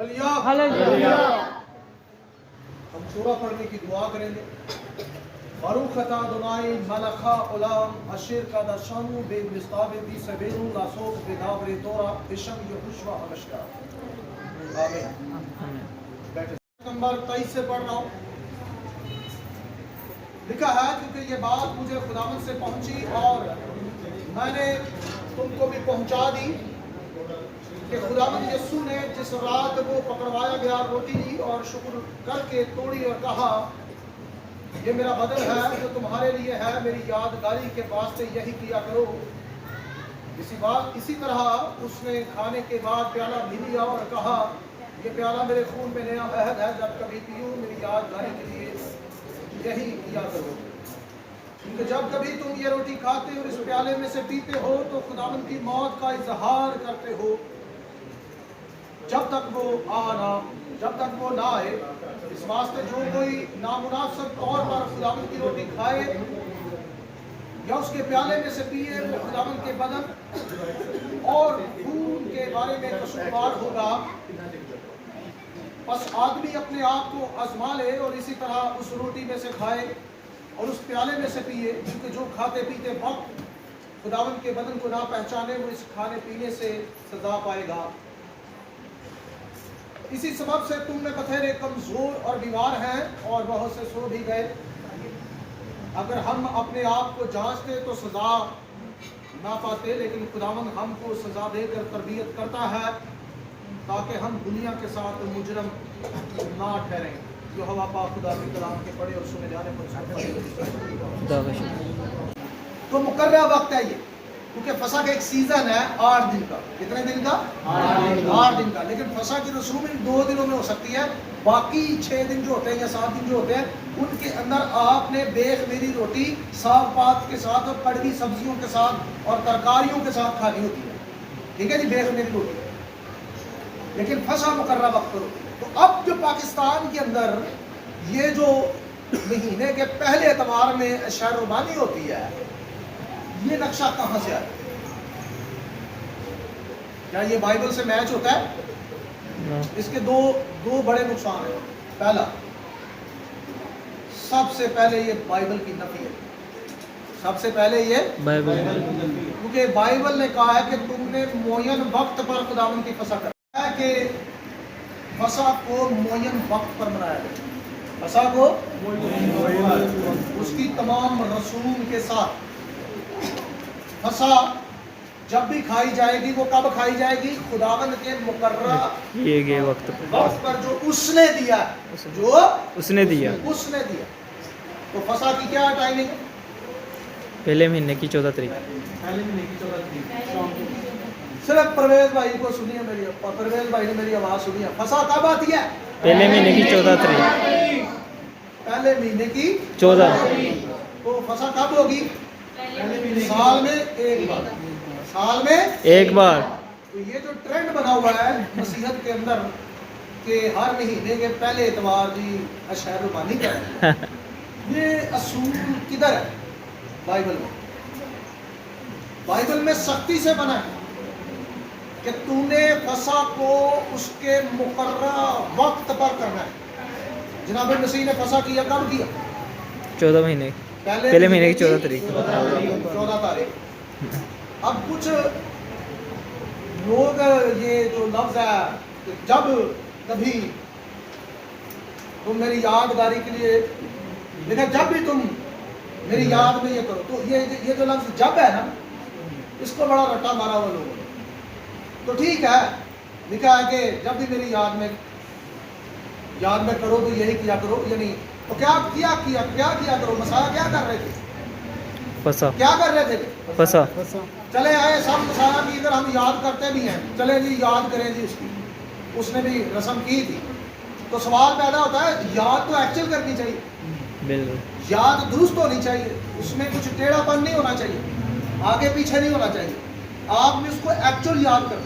Hallelujah. हम सूरा पढ़ने की दुआ करेंगे। बारूक अता दुनाई मलखा उलाम अशिर का दशनु बे मिस्ताबे दी सबेरु लासोक बेदावरे तोरा बिशम यहुशवा अमशका। आमीन। बैठे। नंबर 23 से पढ़ रहा हूँ। लिखा है क्योंकि ये बात मुझे खुदावंद से पहुंची और मैंने तुमको भी पहुंचा दी कि खुदावंद यीशु ने जिस रात वो पकड़वाया गया रोटी ली और शुक्र करके तोड़ी और कहा ये मेरा बदन है जो तुम्हारे लिए है, मेरी यादगारी के वास्ते यही किया करो। इसी तरह उसने खाने के बाद प्याला भी लिया और कहा ये प्याला मेरे खून में नया अहद है, जब कभी पीऊं मेरी यादगारी के लिए यही किया करो। क्योंकि जब कभी तुम ये रोटी खाते और इस प्याले में से पीते हो तो खुदावंद की मौत का इजहार करते हो जब तक वो ना आए। इस वास्ते जो कोई नामुनासिब तौर पर खुदावंद की रोटी खाए या उसके प्याले में से पिए वो खुदावंद के बदन और खून के बारे में कसूरवार होगा। बस आदमी अपने आप को आजमा ले और इसी तरह उस रोटी में से खाए और उस प्याले में से पिए, क्योंकि जो खाते पीते वक्त खुदावंद के बदन को ना पहचाने वो इस खाने पीने से सजा पाएगा। इसी सबब से तुम में बथेरे कमजोर और बीमार हैं और बहुत से सो भी गए। अगर हम अपने आप को जांचते तो सजा ना पाते, लेकिन खुदावंद हमको सजा देकर तरबियत करता है ताकि हम दुनिया के साथ मुजरम ना ठहरें। जो हवा पाक खुदा के कलाम के पढ़े और सुने जाने पर तो मुकर्रर वक्त है ये, क्योंकि फसा का एक सीजन है 8 दिन का। कितने दिन का? 8 दिन का। लेकिन फसा की रसूम 2 दिनों में हो सकती है। बाकी 6 दिन जो होते हैं या 7 दिन जो होते हैं उनके अंदर आपने बेखमीरी रोटी साग पात के साथ और कड़वी सब्जियों के साथ और तरकारियों के साथ खानी होती है। ठीक है जी, बेखमीरी रोटी। लेकिन फसा मुकर्रर वक्त पर होती है। तो अब जो पाकिस्तान के अंदर ये जो महीने के पहले एतवार में शहरबानी होती है, ये नक्शा कहां से आया? क्या ये बाइबल से मैच होता है? इसके दो बड़े नुकसान हैं। पहला, सबसे पहले ये बाइबल की नफी है। सबसे पहले ये बाइबल, क्योंकि बाइबल ने कहा है कि तुमने मोयन वक्त पर खुदावंद की फसा कर है कि फसा को मोयन वक्त पर मनाया गया। फसा को उसकी तमाम रसूम के साथ फसा जब भी खाई जाएगी वो कब खाई जाएगी? खुदावंद के मुकर्रर वक्त पर जो उसने दिया, उसने दिया। तो फसा की क्या टाइमिंग? पहले महीने की 14 तारीख। सिर्फ परवेज भाई को सुनिए मेरी, परवेज भाई ने मेरी आवाज सुनिए। फसा कब आती है? पहले महीने की 14 तारीख। पहले महीने की 14। तो फसा कब होगी? साल में एक बार। साल में एक बार। तो ये जो ट्रेंड बना हुआ है मसीहत के अंदर कि हर महीने के पहले एतवार जी शहरबानी करें, ये असूल किधर है? बाइबल में। बाइबल में सख्ती से बना है कि तूने फसा को उसके मुकर्रर वक्त पर करना है। जनाब मसीह ने फसा किया कब किया? 14 महीने पहले महीने की 14 तारीख। 14 तारीख। अब कुछ लोग ये जो लफ्ज है जब कभी तुम मेरी यादगारी के लिए, लेकिन जब भी तुम मेरी याद में ये करो, तो ये जो लफ्ज जब है ना, इसको बड़ा रट्टा मारा हुआ लोगों ने। तो ठीक है, लिखा है कि जब भी मेरी याद में करो तो यही किया करो, यानी तो क्या किया करो? मसाया क्या कर रहे थे? फसा। क्या कर रहे थे? फसा। चले आए सब मसाया की, इधर हम याद करते भी हैं, चले जी याद करें जी उसने भी रस्म की थी। तो सवाल पैदा होता है, याद तो एक्चुअल करनी चाहिए, बिल्कुल याद दुरुस्त होनी चाहिए, उसमें कुछ टेढ़ापन नहीं होना चाहिए, आगे पीछे नहीं होना चाहिए। आपने उसको एक्चुअल याद करना।